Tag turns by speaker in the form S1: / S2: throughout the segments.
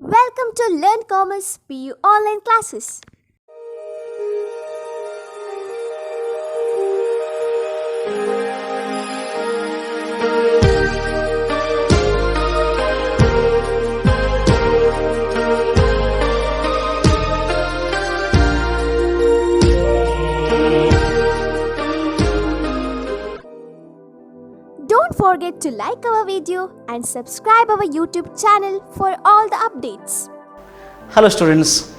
S1: Welcome to Learn Commerce PU online classes. Don't forget to like our video and subscribe our YouTube channel for all the updates.
S2: Hello students,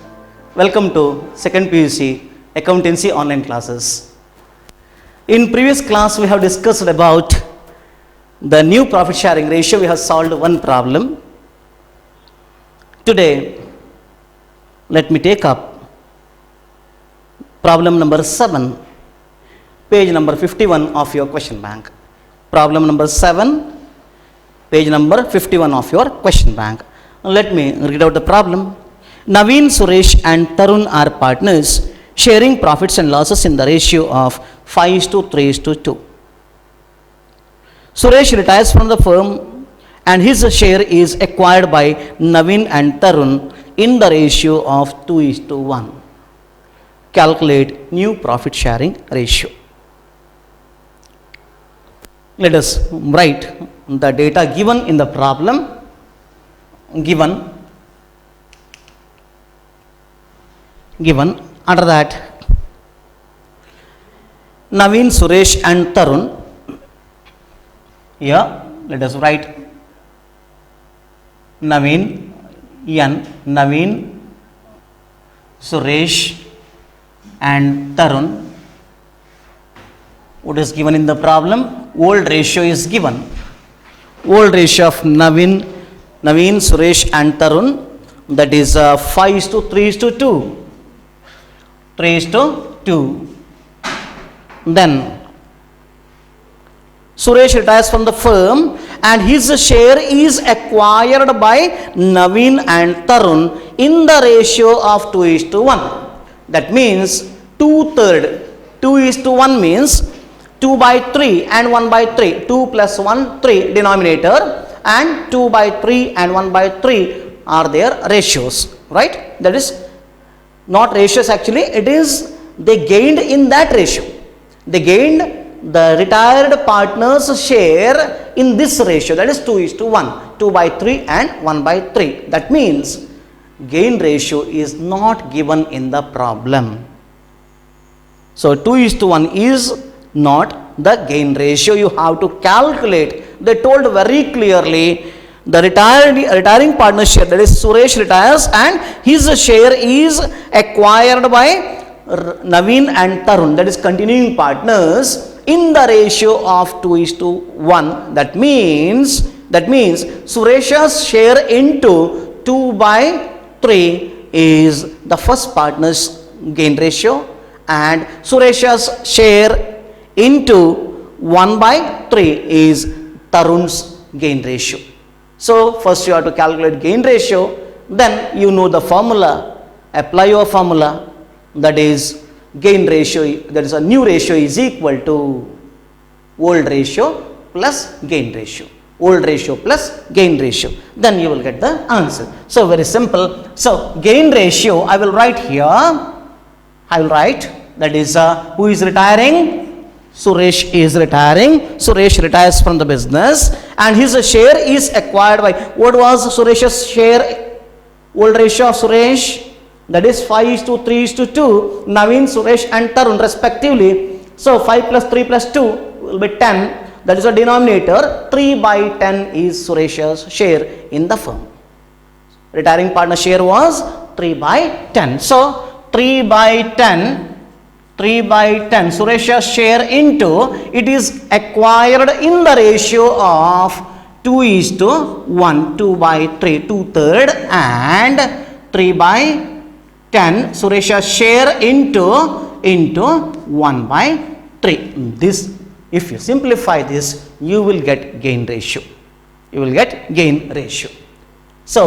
S2: welcome to second PUC accountancy online classes. In previous class we have discussed about the new profit sharing ratio. We have solved one problem. Today let me take up problem number 7, page number 51 of your question bank. Problem number 7, page number 51 of your question bank. Let me read out the problem. Naveen, Suresh and Tarun are partners sharing profits and losses in the ratio of 5:3:2. Suresh retires from the firm and his share is acquired by Naveen and Tarun in the ratio of 2:1. Calculate new profit sharing ratio. Let us write the data given in the problem. Given under that Naveen, Suresh and Tarun. Here let us write Naveen, Suresh and Tarun. What is given in the problem? Old ratio is given. Old ratio of Naveen, Suresh and Tarun, that is 5:3:2. 3:2. Then Suresh retires from the firm and his share is acquired by Naveen and Tarun in the ratio of 2:1. That means 2/3. 2:1 means 2/3 and 1/3. 2 plus 1, 3 denominator, and 2/3 and 1/3 are their ratios, right? That is not ratios actually, it is they gained in that ratio. They gained the retired partners share in this ratio, that is 2:1, 2/3 and 1/3. That means gain ratio is not given in the problem. So 2:1 is not the gain ratio. You have to calculate. They told very clearly the retiring partner share, that is Suresh retires and his share is acquired by Naveen and Tarun, that is continuing partners, in the ratio of 2:1. That means Suresh's share into 2/3 is the first partner's gain ratio and Suresh's share into 1/3 is Tarun's gain ratio. So first you have to calculate gain ratio, then you know the formula, apply your formula, that is gain ratio, that is a new ratio is equal to old ratio plus gain ratio. Old ratio plus gain ratio, then you will get the answer. So very simple. So gain ratio I will write here. I will write, that is who is retiring? Suresh is retiring. Suresh retires from the business and his share is acquired by, what was Suresh's share? Old ratio of Suresh, that is 5:3:2. Naveen, Suresh and Tarun respectively. So 5 plus 3 plus 2 will be 10. That is a denominator. 3/10 is Suresh's share in the firm. Retiring partner share was 3/10. So 3/10 Suresh's share into, it is acquired in the ratio of 2:1, 2/3, 2/3 and 3/10 Suresh's share into 1/3. This, if you simplify this, you will get gain ratio. So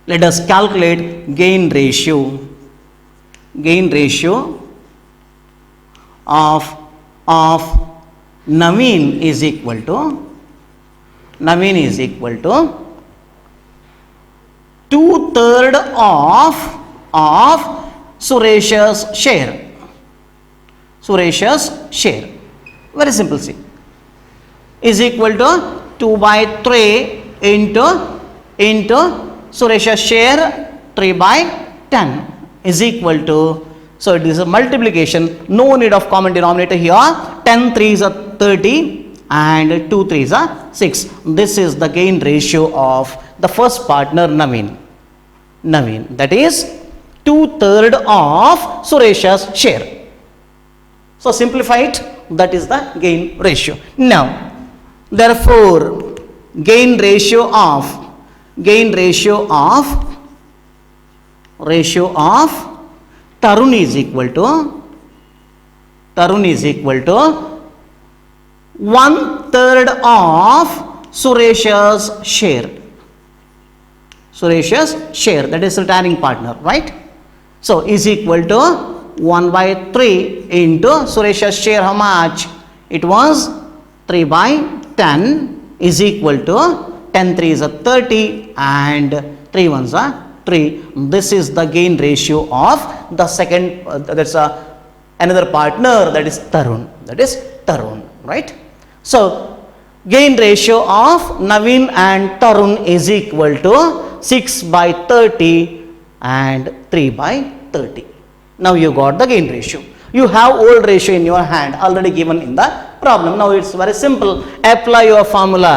S2: let us calculate gain ratio. Gain ratio of Naveen is equal to 2/3 of Suresh's share. Suresh's share. Very simple, see. Is equal to 2/3 into Suresh's share 3/10 is equal to, so it is a multiplication, no need of common denominator here. 10 3s are 30 and 2 3s are 6. This is the gain ratio of the first partner Naveen. That is 2/3 of Suresh's share. So simplify it, that is the gain ratio. Now, therefore, gain ratio of Tarun is equal to 1/3 of Suresh's share. That is returning partner, right? So is equal to 1/3 into Suresh's share. How much? It was 3/10 is equal to 10 3s are 30 and 3 1s are 3. This is the gain ratio of the second, that's another partner, that is Tarun, right? So gain ratio of Naveen and Tarun is equal to 6/30 and 3/30. Now you got the gain ratio. You have old ratio in your hand already given in the problem. Now it's very simple. Apply your formula.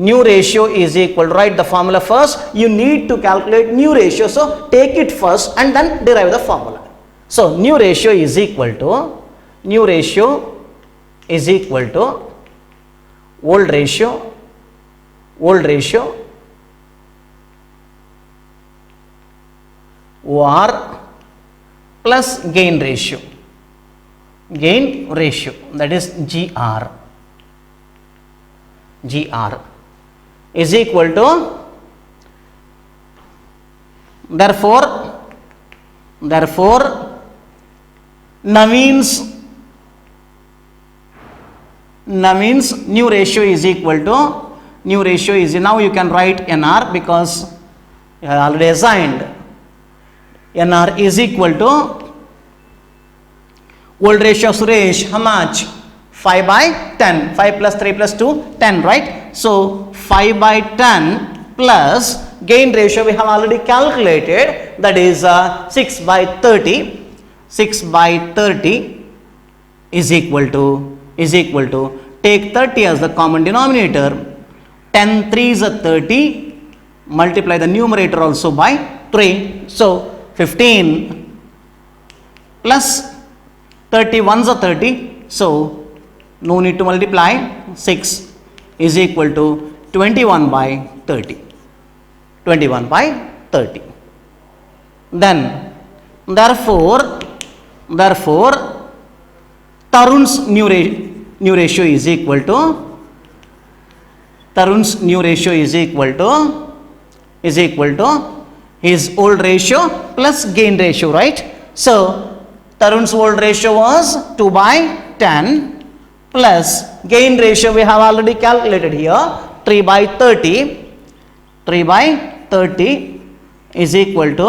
S2: New ratio is equal, write the formula first. You need to calculate new ratio, so take it first and then derive the formula. So new ratio is equal to old ratio or plus gain ratio, that is GR is equal to, therefore Naveen's new ratio is equal to, now you can write NR because you have already assigned. NR is equal to old ratio of Suresh, how much? 5/10. 5 plus 3 plus 2, 10, right? So 5/10 plus gain ratio we have already calculated, that is 6/30. 6/30 is equal to, take 30 as the common denominator. 10 3s are 30, multiply the numerator also by 3. So 15 plus 30 1s are 30, so no need to multiply. 6 is equal to 21/30. Then therefore Tarun's new ratio is equal to his old ratio plus gain ratio, right? So Tarun's old ratio was 2/10 plus gain ratio we have already calculated here, 3/30 is equal to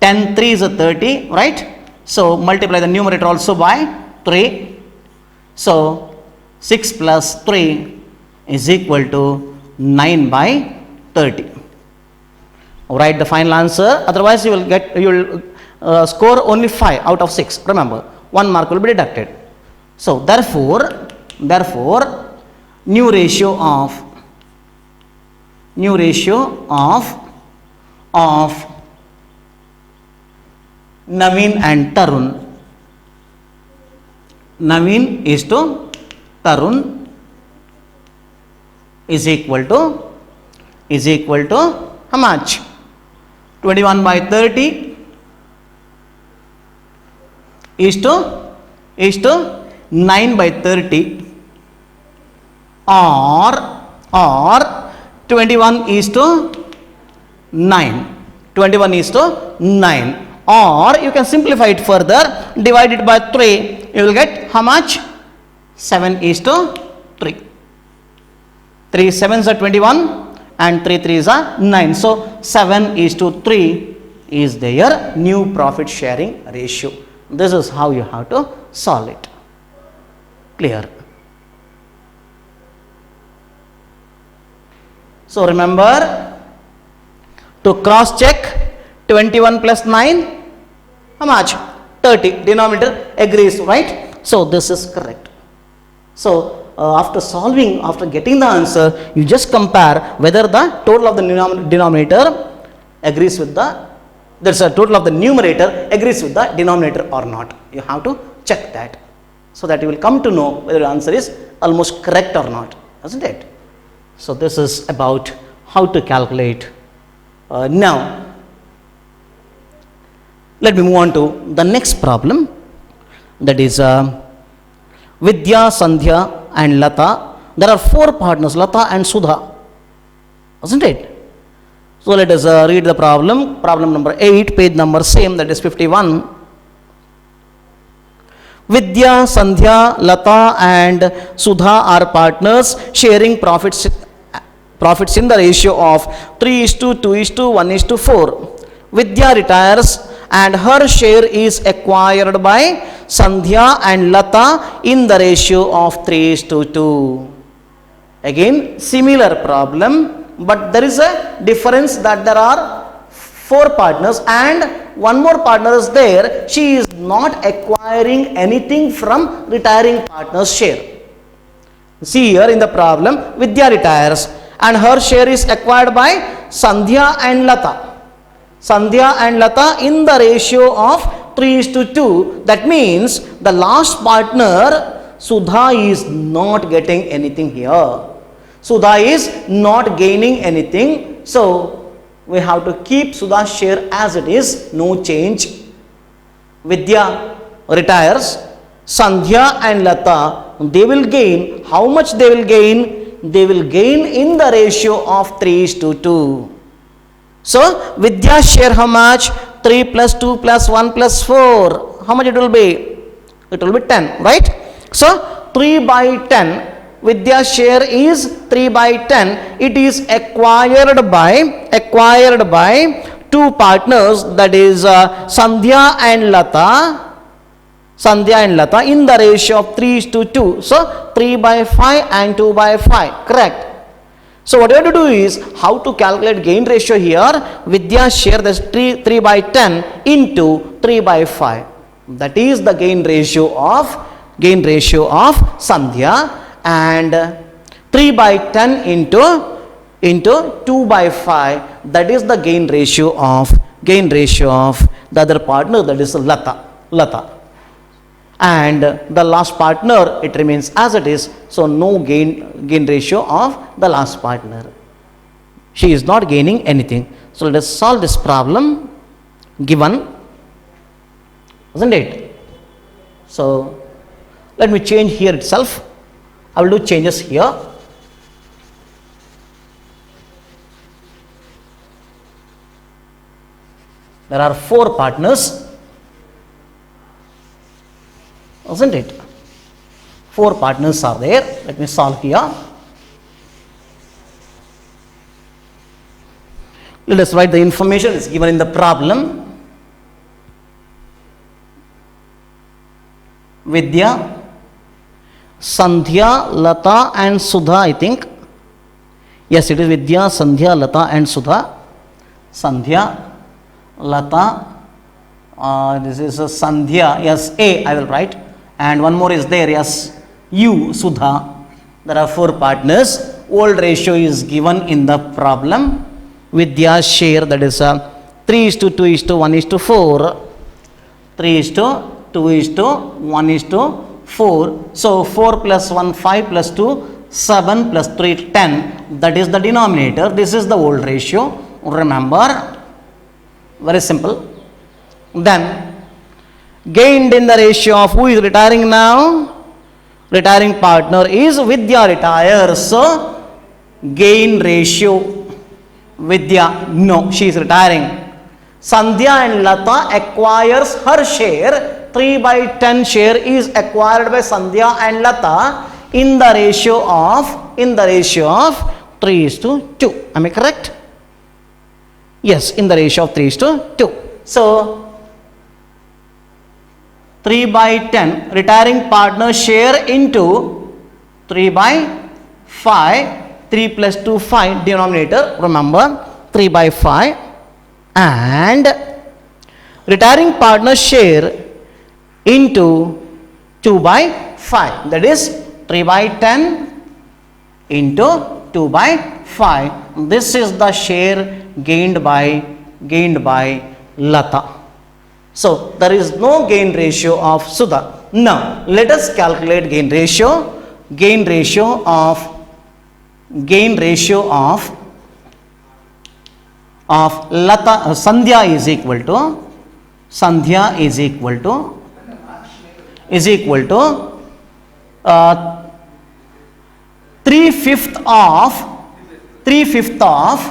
S2: 10 3s are 30, right? So multiply the numerator also by 3. So 6 plus 3 is equal to 9/30. Write the final answer, otherwise you will score only 5 out of 6. Remember, 1 mark will be deducted. So therefore new ratio of Naveen and Tarun, Naveen is to Tarun is equal to how much? 21/30 is to 9/30 or 21 is to 9. 21 is to 9, or you can simplify it further, divide it by 3, you will get how much? 7 is to 3. 3 7s are 21 and 3 3s are 9. So 7:3 is their new profit sharing ratio. This is how you have to solve it. Clear? So remember to cross check 21 plus 9, how much? 30. Denominator agrees, right? So this is correct. So after getting the answer, you just compare whether the total of the denominator agrees with there's a total of the numerator agrees with the denominator or not. You have to check that, so that you will come to know whether the answer is almost correct or not, isn't it? So this is about how to calculate. Now let me move on to the next problem, that is Vidya, Sandhya and Lata. There are 4 partners, Lata and Sudha, isn't it? So let us read the problem. Problem number 8, page number same, that is 51. Vidya, Sandhya, Lata and Sudha are partners sharing profits in the ratio of 3:2:1:4. Vidya retires and her share is acquired by Sandhya and Lata in the ratio of 3:2. Again similar problem, but there is a difference that there are 4 partners and one more partner is there. She is not acquiring anything from retiring partner's share. See here in the problem, Vidya retires and her share is acquired by Sandhya and Lata. Sandhya and Lata in the ratio of 3:2. That means the last partner, Sudha, is not getting anything here. Sudha is not gaining anything. So we have to keep Sudha's share as it is, no change. Vidya retires. Sandhya and Lata, they will gain. How much they will gain? They will gain in the ratio of 3:2. So Vidya's share how much? 3 plus 2 plus 1 plus 4. How much it will be? It will be 10, right? So 3/10. Vidya's share is 3/10. It is acquired by 2 partners, that is Sandhya and Lata. Sandhya and Lata in the ratio of 3:2. So 3/5 and 2/5. Correct. So what you have to do is how to calculate gain ratio here. Vidya's share, that's 3/10 into 3/5. That is the gain ratio of Sandhya, and 3/10 into 2/5. That is the gain ratio of the other partner, that is Lata. And the last partner, it remains as it is, so no gain ratio of the last partner. She is not gaining anything. So let us solve this problem given, isn't it? So let me change here itself. I will do changes here. There are 4 partners, isn't it? 4 partners are there. Let me solve here. Let us write the information is given in the problem. Vidya, Sandhya, Lata and Sudha, I think. Yes, it is Vidya, Sandhya, Lata and Sudha. Sandhya, Lata, this is a Sandhya, yes, A I will write, and one more is there, yes, U, Sudha. There are 4 partners. Old ratio is given in the problem. Vidya's share, that is 3:2:1:4. 3:2:1:4. So 4 plus 1, 5 plus 2, 7 plus 3, 10. That is the denominator. This is the old ratio. Remember, very simple. Then gained in the ratio of who is retiring now? Retiring partner is Vidya retires. So gain ratio, Vidya, no, she is retiring. Sandhya and Lata acquires her share. 3/10 share is acquired by Sandhya and Lata in the ratio of 3:2. Am I correct? Yes, in the ratio of 3:2. So 3 by 10 retiring partners share into 3 by 5. 3 plus 2 5 denominator, remember 3 by 5, and retiring partners share into 2 by 5, that is 3 by 10 into 2 by 5. This is the share gained by Lata. So there is no gain ratio of Sudha. Now let us calculate gain ratio. Gain ratio of Lata, Sandhya is equal to 3/5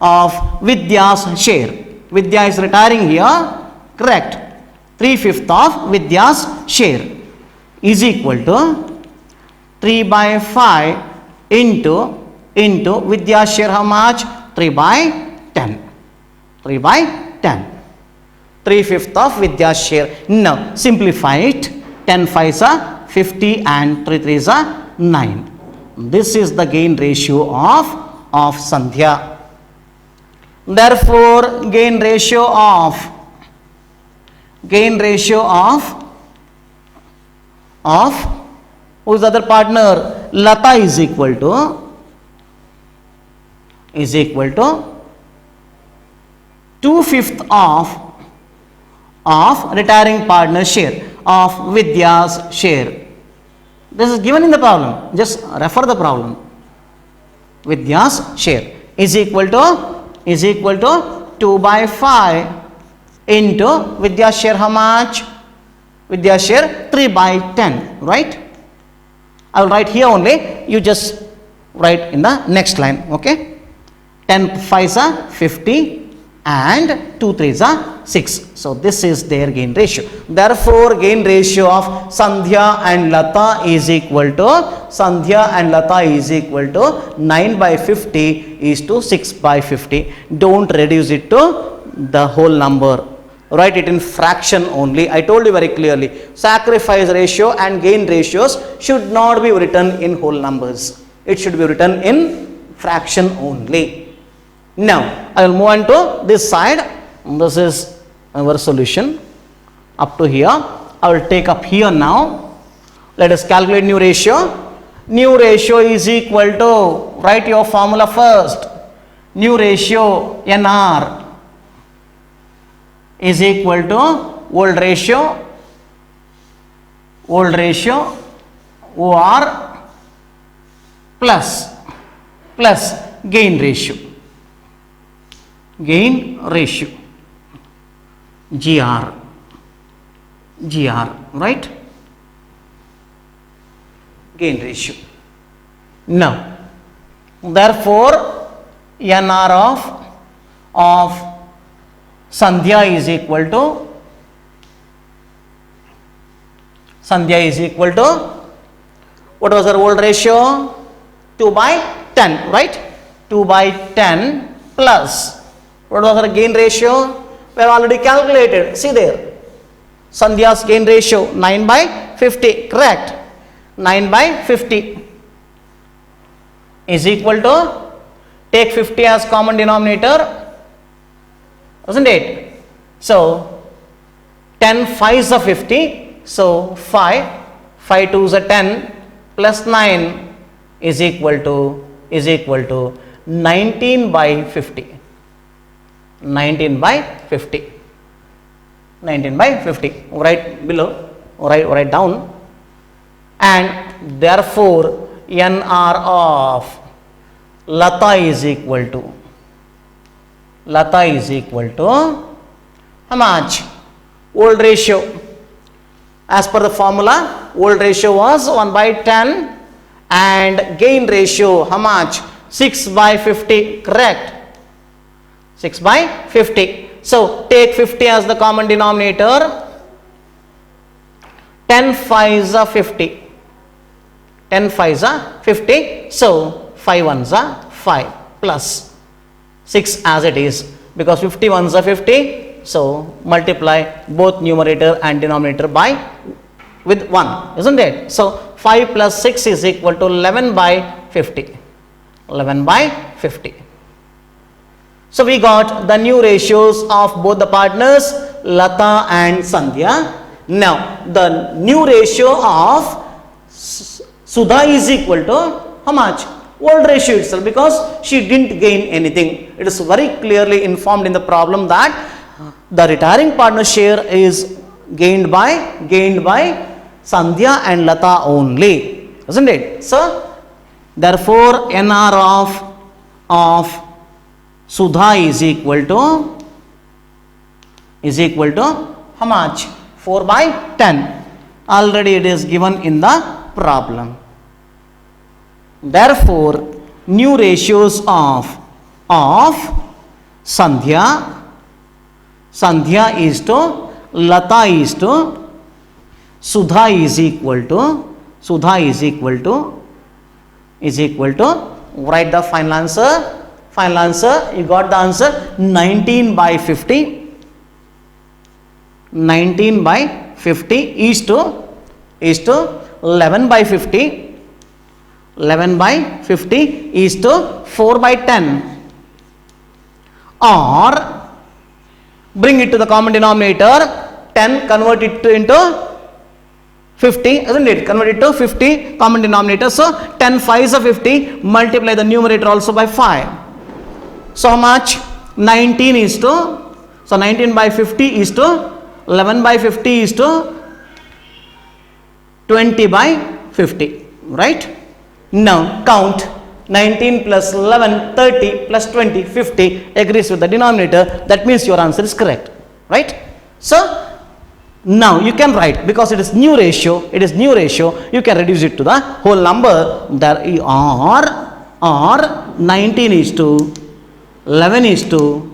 S2: of Vidya's share. Vidya is retiring here, correct? 3/5 of Vidya's share is equal to 3 by 5 into Vidya's share, how much? 3 by 10. 3 by 10. 3/5 of Vidya's share. Now simplify it. 10 5s are 50 and 3 3s are 9. This is the gain ratio of Sandhya. Therefore gain ratio of who's the other partner? Lata is equal to 2/5 of retiring partner share of Vidya's share. This is given in the problem. Just refer the problem. Vidya's share is equal to 2 by 5 into Vidya's share, how much? Vidya's share 3 by 10, right? I will write here only. You just write in the next line, okay? 10 5s are 50 and 2 3s are 6. So this is their gain ratio. Therefore gain ratio of Sandhya and Lata is equal to 9 by 50 is to 6 by 50. Don't reduce it to the whole number. Write it in fraction only. I told you very clearly, sacrifice ratio and gain ratios should not be written in whole numbers. It should be written in fraction only. Now I will move on to this side. This is our solution up to here. I will take up here now. Let us calculate new ratio. New ratio is equal to, write your formula first. New ratio NR is equal to old ratio OR plus gain ratio GR, right? Gain ratio. Now therefore NR of Sandhya is equal to what was our old ratio? 2 by 10, right? 2 by 10 plus what was our gain ratio? We have already calculated. See there, Sandhya's gain ratio 9 by 50, correct? 9 by 50 is equal to, take 50 as common denominator, isn't it? So 10 5s are 50, so 5 2s are 10 plus 9 is equal to 19 by 50. 19 by 50. Write below, write down. And therefore NR of Lata is equal to how much? Old ratio. As per the formula, old ratio was 1 by 10 and gain ratio how much? 6 by 50, correct? 6 by 50. So take 50 as the common denominator. 10 5s are 50. 10 5s are 50. So 5 ones are 5 plus 6 as it is, because 50 ones are 50, so multiply both numerator and denominator by with 1, isn't it? So 5 plus 6 is equal to 11 by 50. 11 by 50. So we got the new ratios of both the partners, Lata and Sandhya. Now the new ratio of Sudha is equal to how much? Old ratio itself, because she didn't gain anything. It is very clearly informed in the problem that the retiring partner share is gained by Sandhya and Lata only, isn't it? So therefore NR of Sudha is equal to how much? 4 by 10. Already it is given in the problem. Therefore new ratios of Sandhya is to Lata is to Sudha is equal to write the final answer. Final answer, you got the answer 19 by 50. 19 by 50 is to 11 by 50. 11 by 50 is to 4 by 10. Or bring it to the common denominator, 10 convert it into 50, isn't it? Convert it to 50 common denominator. So 10 5s are 50, multiply the numerator also by 5. So how much? 19 is to, so 19 by 50 is to 11 by 50 is to 20 by 50, right? Now count 19 plus 11, 30 plus 20, 50 agrees with the denominator. That means your answer is correct, right? So now you can write, because it is new ratio, you can reduce it to the whole number. There are 19 is to 11 is to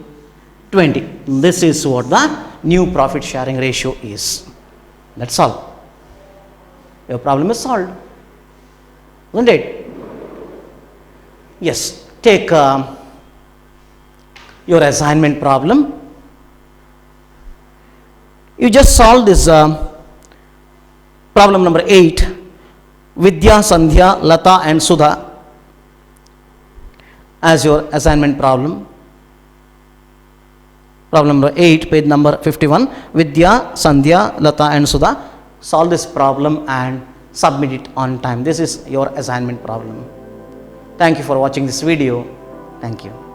S2: 20. This is what the new profit sharing ratio is. That's all. Your problem is solved, isn't it? Yes. Take your assignment problem. You just solve this problem number 8, Vidya, Sandhya, Lata and Sudha as your assignment problem. Problem number 8, page number 51, Vidya, Sandhya, Lata and Sudha. Solve this problem and submit it on time. This is your assignment problem. Thank you for watching this video. Thank you.